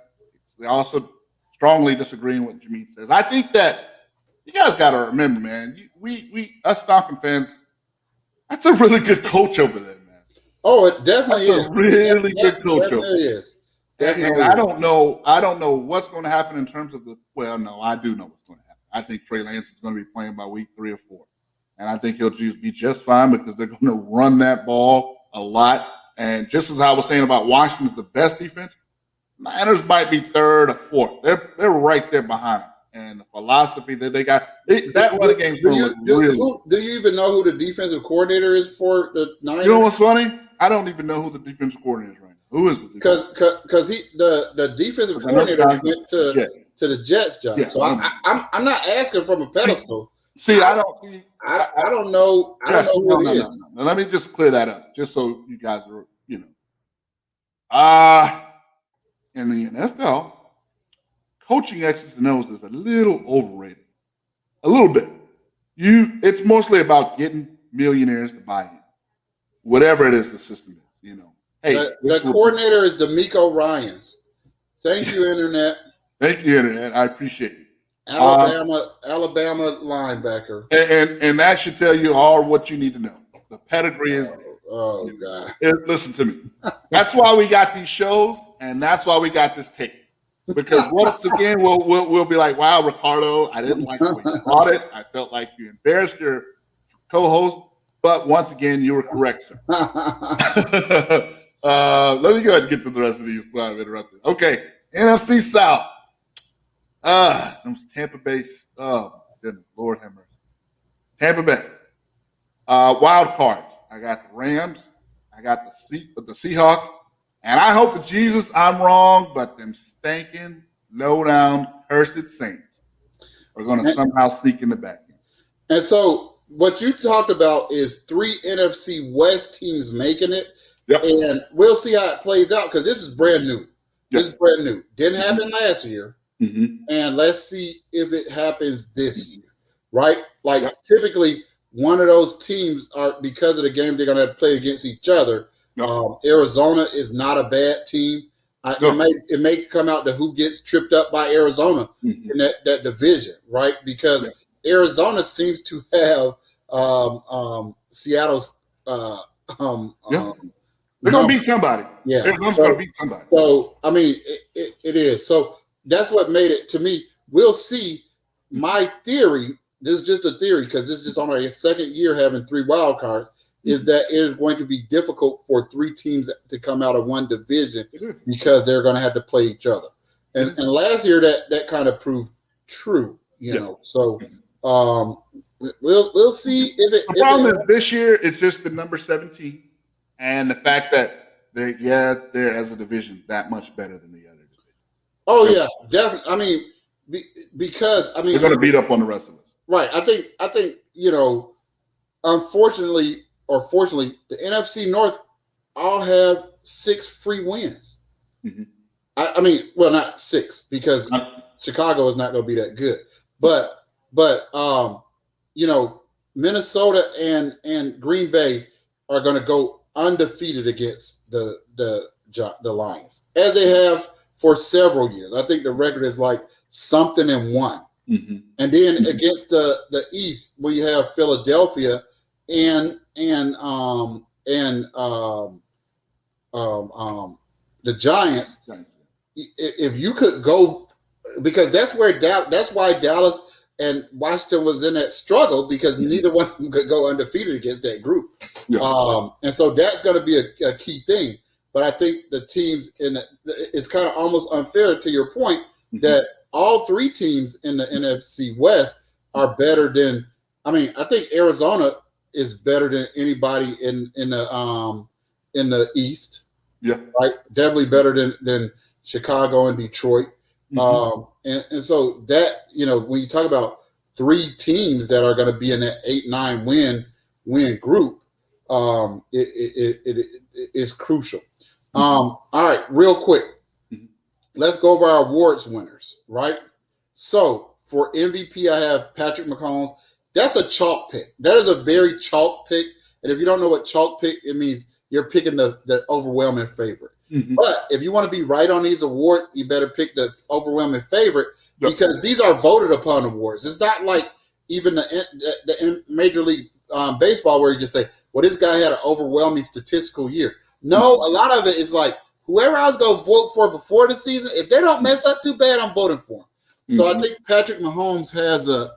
We also strongly disagreeing with what Jameet says. I think that you guys got to remember, man, we us Falcon fans, that's a really good coach over there, man. Oh, it definitely is. Really good coach over there. Is. And I don't know what's going to happen in terms of no, I do know what's going to happen. I think Trey Lance is going to be playing by week 3 or 4. And I think he'll be just fine because they're going to run that ball a lot. And just as I was saying about Washington's the best defense, Niners might be 3rd or 4th. They're right there behind them. And the philosophy that they got, that running game's going to look really good. Do you even know who the defensive coordinator is for the Niners? You know what's funny? I don't even know who the defensive coordinator is right now. Who is the defensive? Because the defensive coordinator went to the Jets job. Yeah, so I'm not asking from a pedestal. See, I don't know. I don't know who it is. No. Let me just clear that up, just so you guys are, in the NFL, coaching X's and O's is a little overrated. A little bit. It's mostly about getting millionaires to buy in. Whatever it is the system is, Hey, the coordinator is D'Amico Ryans. Thank you, Internet. Thank you, Internet. I appreciate it. Alabama linebacker. And that should tell you all what you need to know. The pedigree is there. Oh, God. Listen to me. That's why we got these shows, and that's why we got this tape. Because once again, we'll be like, wow, Ricardo, I didn't like the way you brought it. I felt like you embarrassed your co-host. But once again, you were correct, sir. Let me go ahead and get to the rest of these before I'm interrupted. Okay, NFC South. Those Tampa Bay. Oh, goodness, Lord have mercy. Tampa Bay. Wild cards. I got the Rams. I got the Seahawks. And I hope to Jesus I'm wrong, but them stinking, low-down, cursed Saints are going to somehow sneak in the back end. And so what you talked about is 3 NFC West teams making it. Yep. And we'll see how it plays out because this is brand new. Yep. This is brand new. Didn't happen last year. Mm-hmm. And let's see if it happens this year, right? Like typically one of those teams are, because of the game they're going to have to play against each other. Arizona is not a bad team. It may come out to who gets tripped up by Arizona in that division, right? Because Arizona seems to have Seattle's. They're going to beat somebody. Yeah, Arizona's going to beat somebody. So I mean, it is. So that's what made it to me. We'll see. My theory. This is just a theory because this is just on our second year having 3 wild cards. Is that it is going to be difficult for 3 teams to come out of one division because they're going to have to play each other. And last year that kind of proved true, you know. So we'll see if it. The problem is this year it's just the number 17 and the fact that they're as a division that much better than the other division. Oh yeah, definitely. I mean, because they're going to beat up on the rest of us. Right. I think unfortunately. Or fortunately, the NFC North all have 6 free wins. Mm-hmm. I mean, well, not 6 because Chicago is not going to be that good. But Minnesota and Green Bay are going to go undefeated against the Lions, as they have for several years. I think the record is like something in 1. Mm-hmm. And then against the East, we have Philadelphia and the Giants, if you could go, because that's why Dallas and Washington was in that struggle, because neither one of them could go undefeated against that group. Yeah. And so that's going to be a key thing. But I think the teams it's kind of almost unfair, to your point, that all three teams in the NFC West are better than. I mean, I think Arizona is better than anybody in the East. Yeah. Right. Definitely better than Chicago and Detroit. And so that, when you talk about three teams that are going to be in that 8-9 win group, it is crucial. All right, real quick, let's go over our awards winners, right? So for MVP, I have Patrick Mahomes. That's a chalk pick. That is a very chalk pick. And if you don't know what chalk pick, it means you're picking the overwhelming favorite. But if you want to be right on these awards, you better pick the overwhelming favorite, because these are voted upon awards. It's not like even the Major League Baseball, where you can say, well, this guy had an overwhelming statistical year. No, a lot of it is like, whoever I was going to vote for before the season, if they don't mess up too bad, I'm voting for them. So I think Patrick Mahomes has a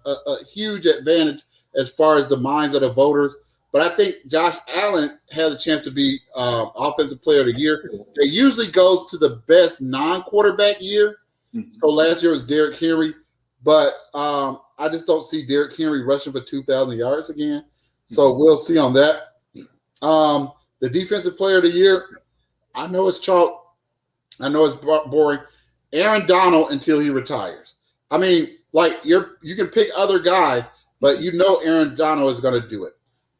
huge advantage as far as the minds of the voters. But I think Josh Allen has a chance to be Offensive Player of the Year. It usually goes to the best non-quarterback year. So last year was Derrick Henry. But I just don't see Derrick Henry rushing for 2,000 yards again. So we'll see on that. The Defensive Player of the Year, I know it's chalk. I know it's boring. Aaron Donald until he retires. I mean, like, you can pick other guys, but Aaron Donald is going to do it.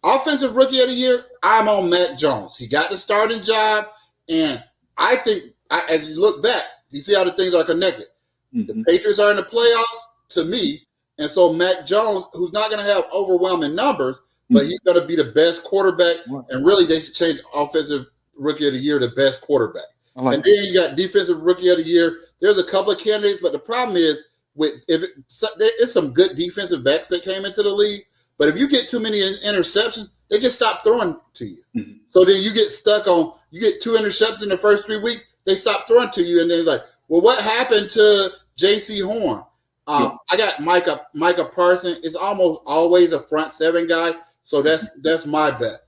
Offensive Rookie of the Year, I'm on Mac Jones. He got the starting job, and I think, as you look back, you see how the things are connected. The Patriots are in the playoffs, to me, and so Mac Jones, who's not going to have overwhelming numbers, but he's going to be the best quarterback, and really they should change Offensive Rookie of the Year to best quarterback. And then you got Defensive Rookie of the Year. There's a couple of candidates, but the problem is, it's some good defensive backs that came into the league, but if you get too many interceptions, they just stop throwing to you. So then you get you get 2 interceptions in the first 3 weeks, they stop throwing to you, and then it's like, well, what happened to J.C. Horn? I got Micah Parsons. It's almost always a front seven guy, so that's my bet.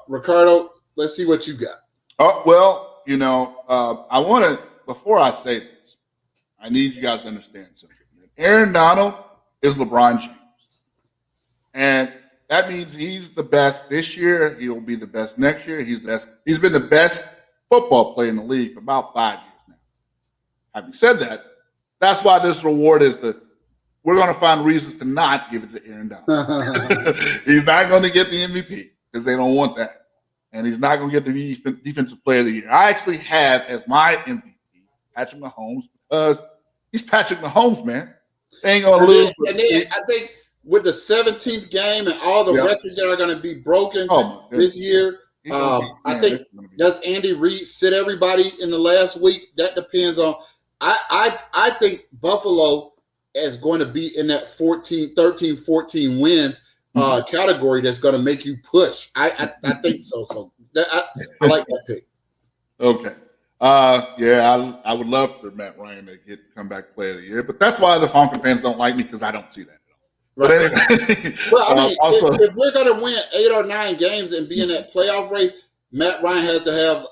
Ricardo, let's see what you got. Oh, well, I want to, before I say this, I need you guys to understand something. Aaron Donald is LeBron James. And that means he's the best this year. He'll be the best next year. He's been the best football player in the league for about 5 years now. Having said that, that's why this reward we're going to find reasons to not give it to Aaron Donald. He's not going to get the MVP because they don't want that. And he's not going to get the Defensive Player of the Year. I actually have as my MVP Patrick Mahomes, because he's Patrick Mahomes, man. They ain't going to lose. And then I think with the 17th game and all the records that are going to be broken this year, I think does Andy Reid sit everybody in the last week? That depends on. I think Buffalo is going to be in that 13-14 win category that's going to make you push. I think so. So I like that pick. Okay. I would love for Matt Ryan to get comeback player of the year, but that's why the Falcon fans don't like me, because I don't see that at all. Right. But anyway, well, I mean, if we're going to win 8 or 9 games and be in that playoff race, Matt Ryan has to have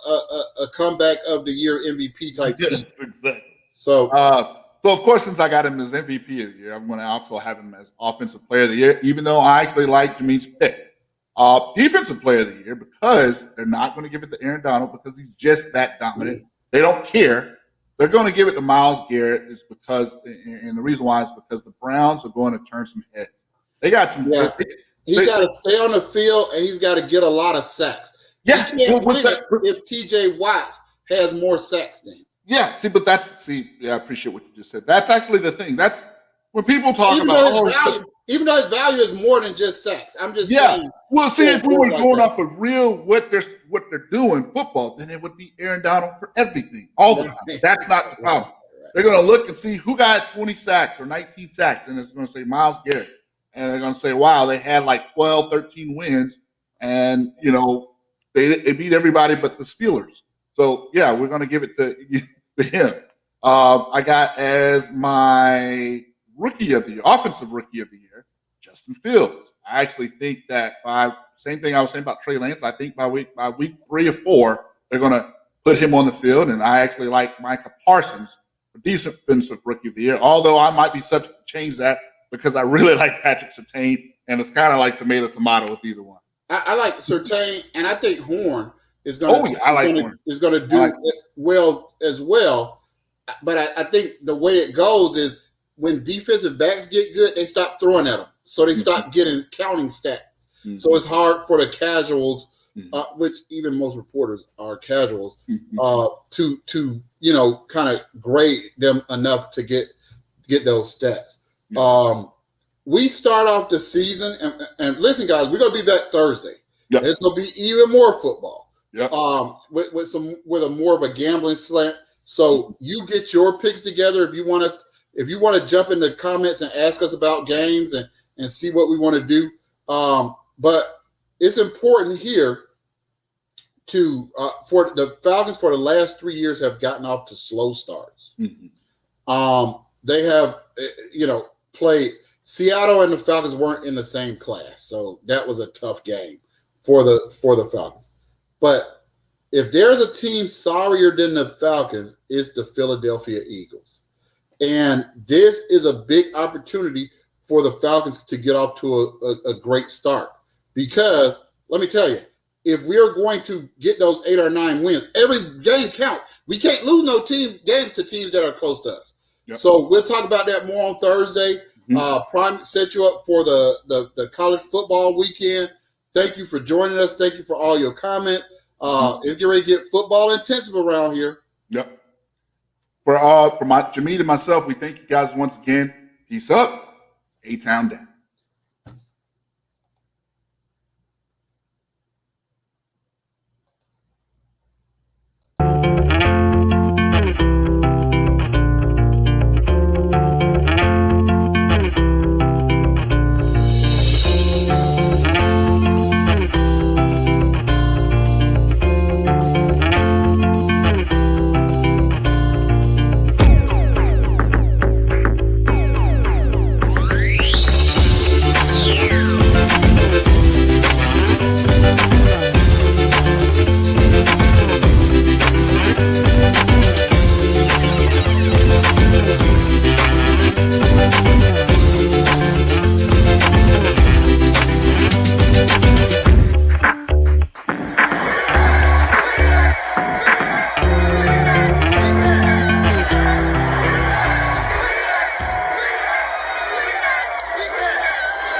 a comeback of the year MVP type team. Exactly. So of course, since I got him as MVP of the year, I'm going to also have him as Offensive Player of the Year, even though I actually like Jameet's pick. Defensive Player of the Year, because they're not going to give it to Aaron Donald because he's just that dominant. They don't care. They're going to give it to Myles Garrett, and the reason why is because the Browns are going to turn some heads. They got some. Yeah. He's got to stay on the field, and he's got to get a lot of sacks. Yeah, he can't win it if T.J. Watts has more sacks than him. Yeah, I appreciate what you just said. That's actually the thing. That's when people talk about even though his value is more than just sacks. I'm just saying. Well, see, if we were going off of real what they're doing football, then it would be Aaron Donald for everything, all the time. That's not the problem. They're going to look and see who got 20 sacks or 19 sacks, and it's going to say Myles Garrett. And they're going to say, wow, they had like 12, 13 wins, and, they beat everybody but the Steelers. So yeah, we're gonna give it to him. I got as my rookie of the year, offensive rookie of the year, Justin Fields. I actually think that same thing I was saying about Trey Lance. I think by week 3 or 4, they're gonna put him on the field, and I actually like Micah Parsons, a decent defensive rookie of the year. Although I might be subject to change that because I really like Patrick Surtain, and it's kind of like tomato with either one. I like Surtain, and I think Horn is going to do well as well. But I think the way it goes is when defensive backs get good, they stop throwing at them. So they stop getting counting stats. Mm-hmm. So it's hard for the casuals, which even most reporters are casuals, to kind of grade them enough to get those stats. Mm-hmm. We start off the season, and listen, guys, we're going to be back Thursday. Yep. It's going to be even more football. Yep. With a more of a gambling slant. So you get your picks together if you want to jump in the comments and ask us about games and see what we want to do. But it's important here for the Falcons for the last 3 years have gotten off to slow starts. Mm-hmm. They have played. Seattle and the Falcons weren't in the same class, so that was a tough game for the Falcons. But if there's a team sorrier than the Falcons, it's the Philadelphia Eagles. And this is a big opportunity for the Falcons to get off to a great start. Because, let me tell you, if we are going to get those 8 or 9 wins, every game counts. We can't lose no games to teams that are close to us. Yep. So we'll talk about that more on Thursday. Prime set you up for the college football weekend. Thank you for joining us. Thank you for all your comments. It's getting ready to get football intensive around here. Yep. For Jameed and myself, we thank you guys once again. Peace up. A-Town down.